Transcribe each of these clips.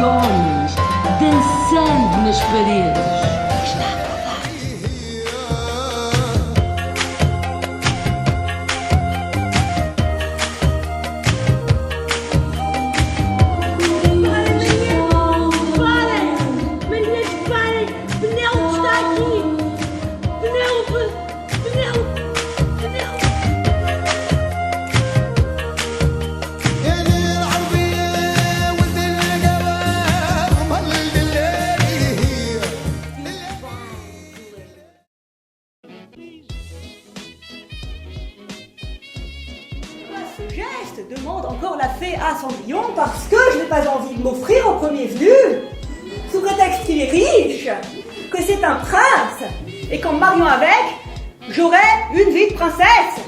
sonhos, dançando nas paredes. Está acordado. Ce geste demande encore la fée à Cendrillon parce que je n'ai pas envie de m'offrir au premier venu, sous prétexte qu'il est riche, que c'est un prince, et qu'en me mariant avec, j'aurai une vie de princesse.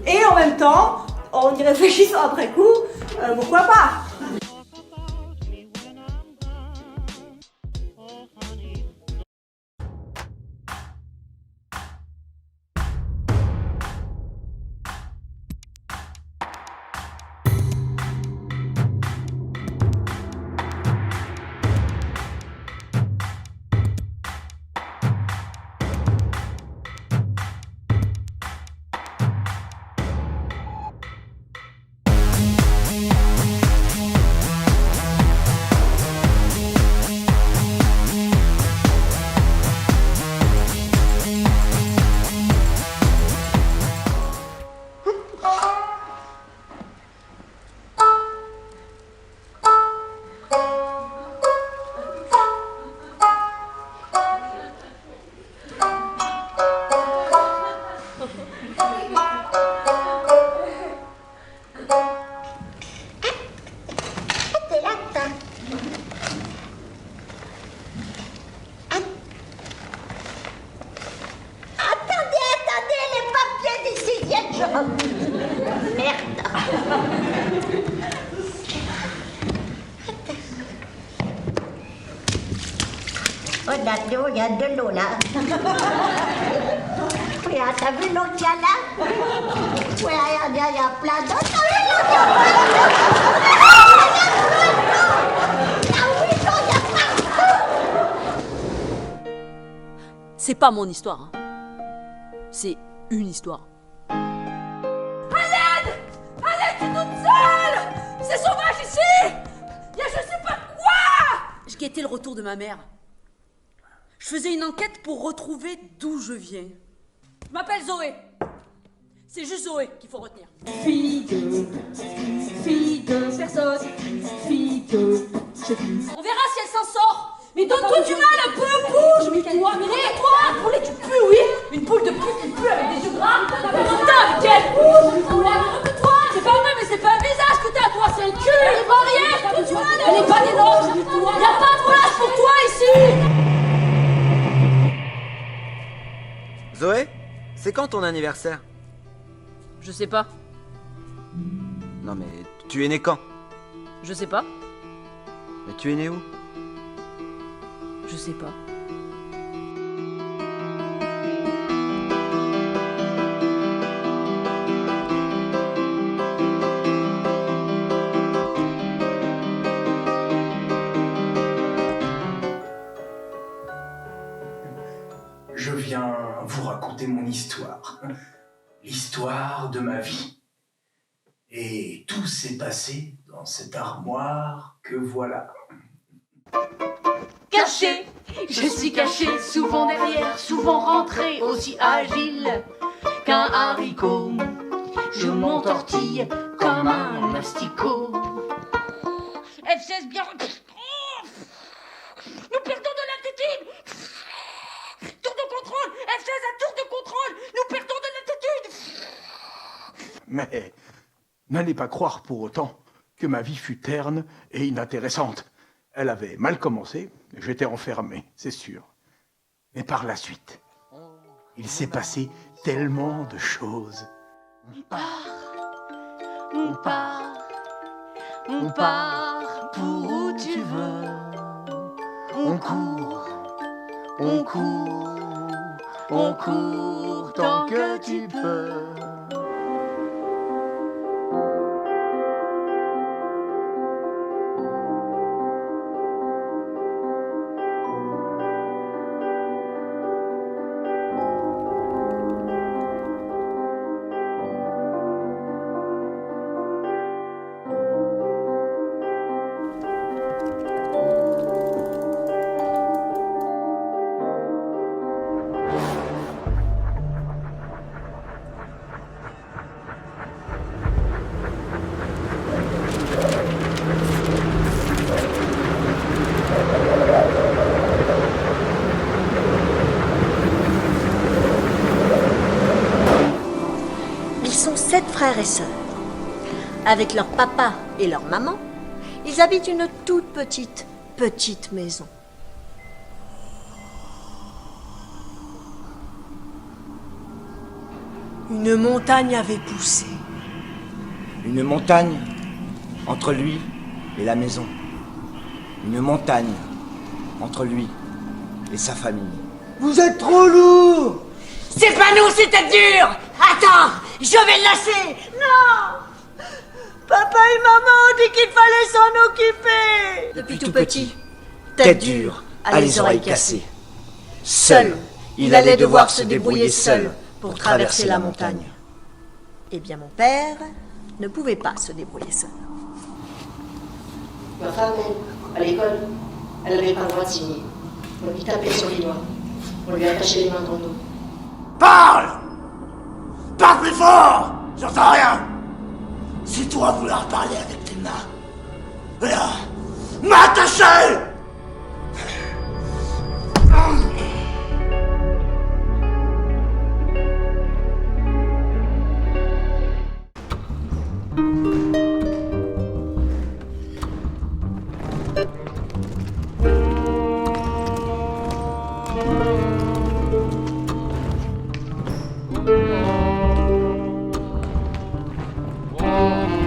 Et en même temps, en y réfléchissant après coup, pourquoi pas? Merde. Oh, Nano, il y a de l'eau là. Regarde, t'as vu l'eau qu'il y a là? Ouais, regarde, il y a plein d'eau. T'as vu l'eau qu'il y a C'est pas mon histoire, hein. C'est une histoire. Alain, t'es toute seule! C'est sauvage ici! Y'a je sais pas quoi! Je guettais le retour de ma mère. Je faisais une enquête pour retrouver d'où je viens. Je m'appelle Zoé. C'est juste Zoé qu'il faut retenir. Fille de personne, fille de... On verra si elle s'en sort. Mais donne-toi du mal un peu, bouge. Mais toi, toi, poulet, tu pues, oui. Une poule de pute qui pue avec des yeux gras. Putain, avec elle, bouge. Toi, c'est pas vrai, mais c'est pas un visage que t'as, toi, c'est un cul. Elle est pas rien. Elle est pas des nôtres. Y'a pas de relâche pour toi ici. Zoé, c'est quand ton anniversaire? Je sais pas. Non mais, tu es né quand? Je sais pas. Mais tu es né où? Je sais pas. Je viens vous raconter mon histoire. L'histoire de ma vie. Et tout s'est passé dans cette armoire que voilà. Caché, je suis caché, souvent derrière, souvent rentré, aussi agile qu'un haricot. Je m'entortille comme un asticot. F16 bien... Nous perdons de l'altitude. Tour de contrôle. F16 à tour de contrôle. Nous perdons de l'altitude. Mais n'allez pas croire pour autant que ma vie fut terne et inintéressante. Elle avait mal commencé, j'étais enfermé, c'est sûr. Mais par la suite, il s'est passé tellement de choses. On part pour où tu veux. On court tant que tu peux. sont 7 frères et sœurs. Avec leur papa et leur maman, ils habitent une toute petite maison. Une montagne avait poussé. Une montagne entre lui et la maison. Une montagne entre lui et sa famille. Vous êtes trop lourd! C'est pas nous, c'était dur! Attends, je vais le lasser! Non! Papa et maman ont dit qu'il fallait s'en occuper! Depuis tout petit, tête dure, à les oreilles cassées. Seul, il allait devoir se débrouiller seul pour traverser la montagne. Eh bien, mon père ne pouvait pas se débrouiller seul. Ma femme, elle, à l'école, elle n'avait pas le droit de signer. On lui tapait sur les doigts. On lui attachait les mains dans le dos. Parle! Parle plus fort! J'entends rien! Si toi vouloir parler avec tes mains, voilà, m'attacher!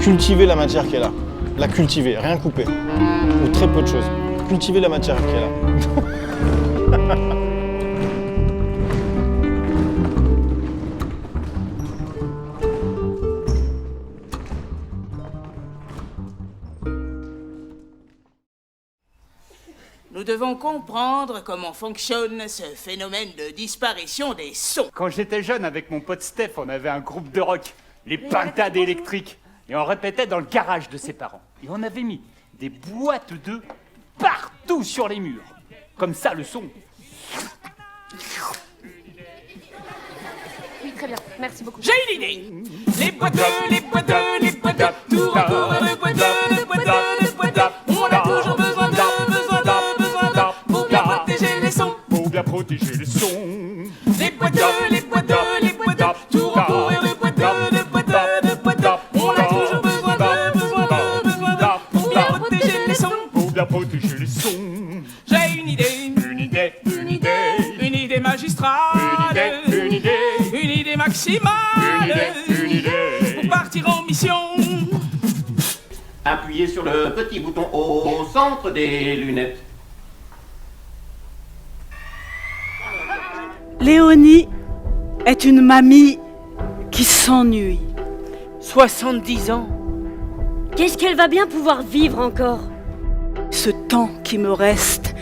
Cultiver la matière qui est là. La cultiver, rien couper. Ou très peu de choses. Cultiver la matière qui est là. Nous devons comprendre comment fonctionne ce phénomène de disparition des sons. Quand j'étais jeune, avec mon pote Steph, on avait un groupe de rock, les Pintades électriques. Et on répétait dans le garage de ses parents. Et on avait mis des boîtes d'œufs partout sur les murs. Comme ça, le son. Oui, très bien. Merci beaucoup. J'ai une idée. Les boîtes d'œufs, les boîtes d'œufs, les boîtes d'œufs. Tout recours, les boîtes d'œufs, les boîtes d'œufs, les boîtes d'œufs. On a toujours besoin d'œufs, pour bien protéger les sons. Pour bien protéger les sons. Les boîtes d'œufs, les boîtes d'œufs, les boîtes d'œufs. Tout recours, les boîtes d'œufs, les boîtes d'œufs, les boîtes d'œufs. On a toujours besoin d'œufs, pour bien protéger les sons. Pour bien protéger les sons. J'ai une idée. Une idée. Une idée. Une idée magistrale. Une idée. Une idée maximale. Une idée. Pour partir en mission. Appuyez sur le petit bouton au centre des lunettes. Léonie est une mamie qui s'ennuie. 70 ans. Qu'est-ce qu'elle va bien pouvoir vivre encore? Ce temps qui me reste,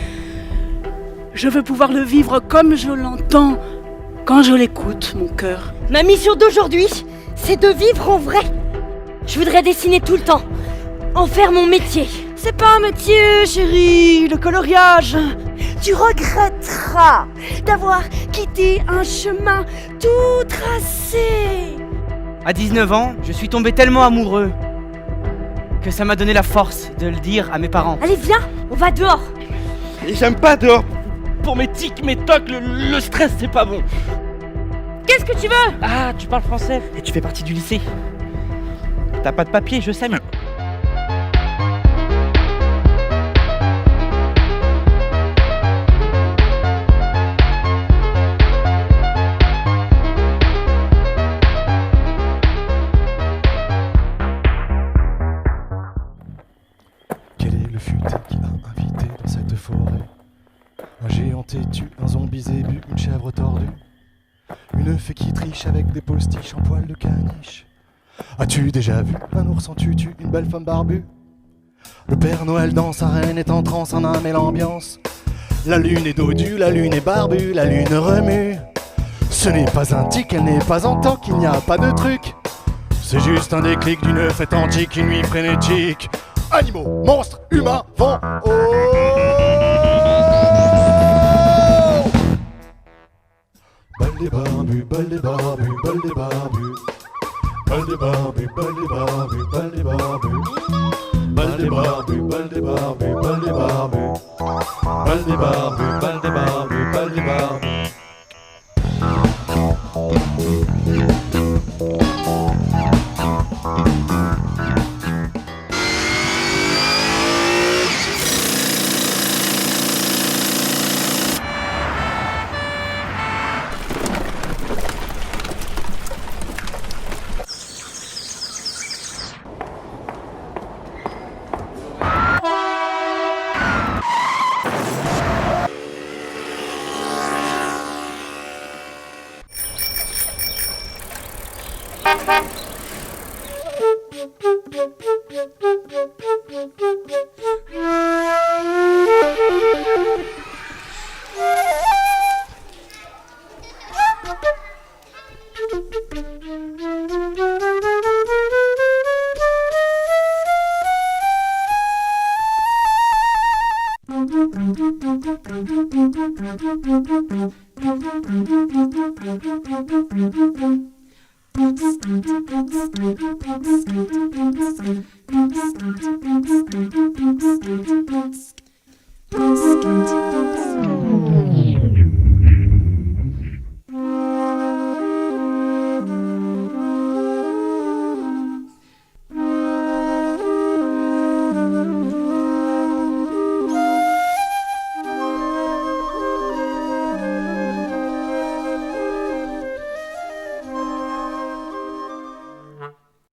je veux pouvoir le vivre comme je l'entends quand je l'écoute, mon cœur. Ma mission d'aujourd'hui, c'est de vivre en vrai. Je voudrais dessiner tout le temps, en faire mon métier. C'est pas un métier, chérie, le coloriage. Tu regretteras d'avoir quitté un chemin tout tracé. À 19 ans, je suis tombé tellement amoureux que ça m'a donné la force de le dire à mes parents. Allez, viens, on va dehors. Et j'aime pas dehors. Pour mes tics, mes tocs, le stress, c'est pas bon. Qu'est-ce que tu veux? Ah, tu parles français et tu fais partie du lycée. T'as pas de papier, je sais, mais... Quel est le futé qui a invité dans cette forêt un géant têtu, un zombie zébu, une chèvre tordue, une fée qui triche avec des postiches en poil de caniche. As-tu déjà vu un ours en tutu, une belle femme barbue? Le Père Noël dans sa reine est en transe en âme et l'ambiance. La lune est dodue, la lune est barbue, la lune remue. Ce n'est pas un tic, elle n'est pas en temps qu'il n'y a pas de truc. C'est juste un déclic d'une fête antique, une nuit frénétique. Animaux, monstres, humains, vont oh. Bal des barbus, bal des barbus, bal des barbus. Bal des barbus, bal des barbus, bal des barbus. Bal des barbus, bal des barbus, bal des barbus. Bal des barbus, bal des barbus, bal des barbus.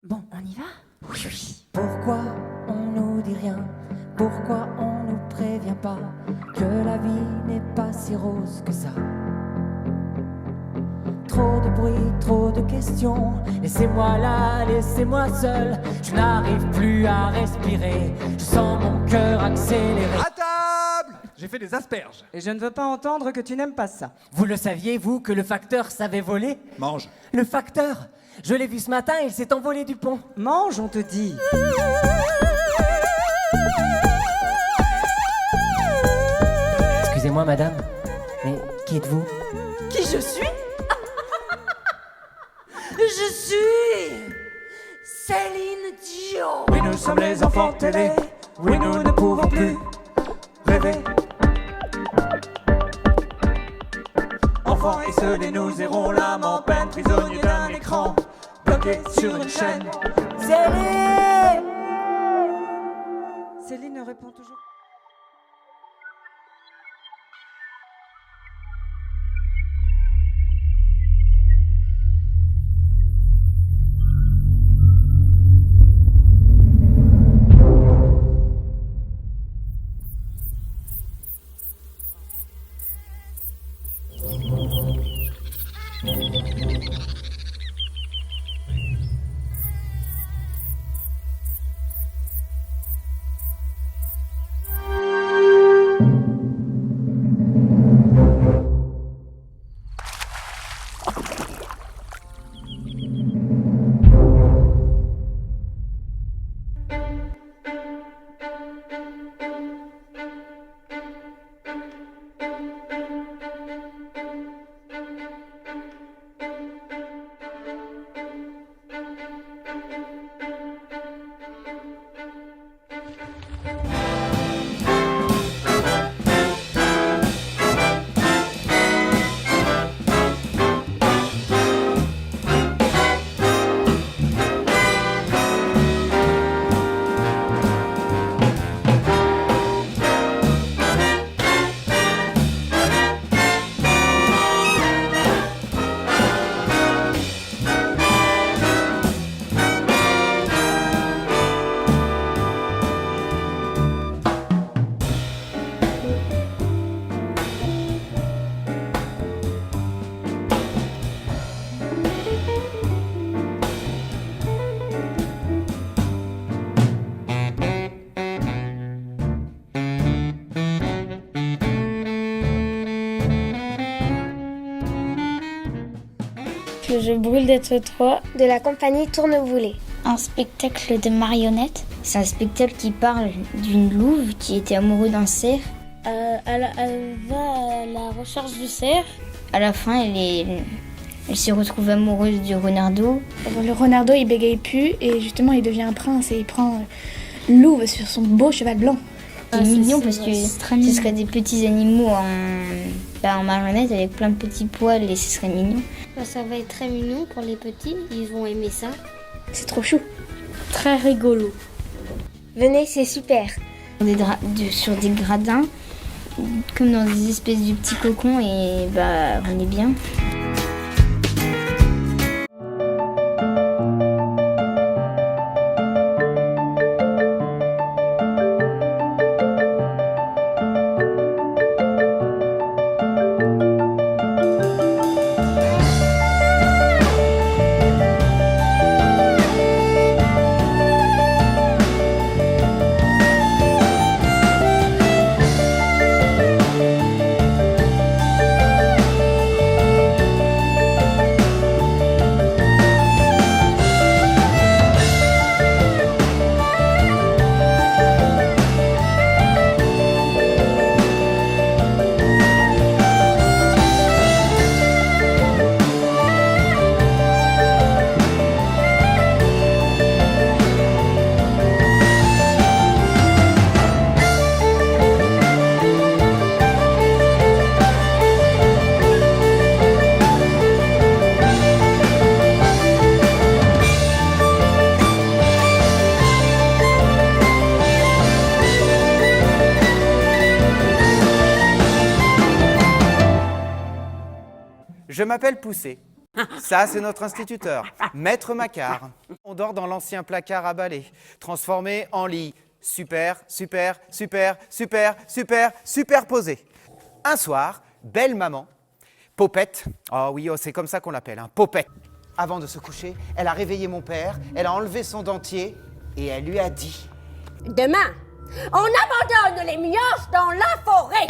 Bon, on y va? Oui. Pourquoi on nous dit rien? Pourquoi on nous prévient pas que la vie n'est pas si rose que ça? Trop de bruit, trop de questions. Laissez-moi là, laissez-moi seul. Je n'arrive plus à respirer. Je sens mon cœur accélérer. À table! J'ai fait des asperges. Et je ne veux pas entendre que tu n'aimes pas ça. Vous le saviez, vous, que le facteur savait voler? Mange. Le facteur? Je l'ai vu ce matin, il s'est envolé du pont. Mange, on te dit. Excusez-moi, madame, mais qui êtes-vous? Qui je suis? Je suis Céline Dion. Oui, nous sommes les enfants télé. Oui, nous ne pouvons plus rêver. Enfants esselés, nous errons l'âme en peine, prisonniers d'un écran, bloqués sur une chaîne. Céline! Céline répond toujours. Je brûle d'être toi de la compagnie Tourneboulet. Un spectacle de marionnettes. C'est un spectacle qui parle d'une louve qui était amoureuse d'un cerf. Elle va à la recherche du cerf. À la fin, elle se retrouve amoureuse du renardeau. Le renardeau, il bégaye plus et justement, il devient un prince et il prend louve sur son beau cheval blanc. C'est mignon parce que ce serait des petits animaux en marionnette avec plein de petits poils et ce serait mignon. Ça va être très mignon pour les petits, ils vont aimer ça. C'est trop chou. Très rigolo. Venez, c'est super. Sur des gradins, comme dans des espèces de petits cocons et on est bien. Je m'appelle Poussé. Ça, c'est notre instituteur, Maître Macquart. On dort dans l'ancien placard à balai, transformé en lit. Superposé. Un soir, belle maman, Popette, oh oui, c'est comme ça qu'on l'appelle, hein, Popette. Avant de se coucher, elle a réveillé mon père, elle a enlevé son dentier et elle lui a dit... Demain, on abandonne les mignons dans la forêt.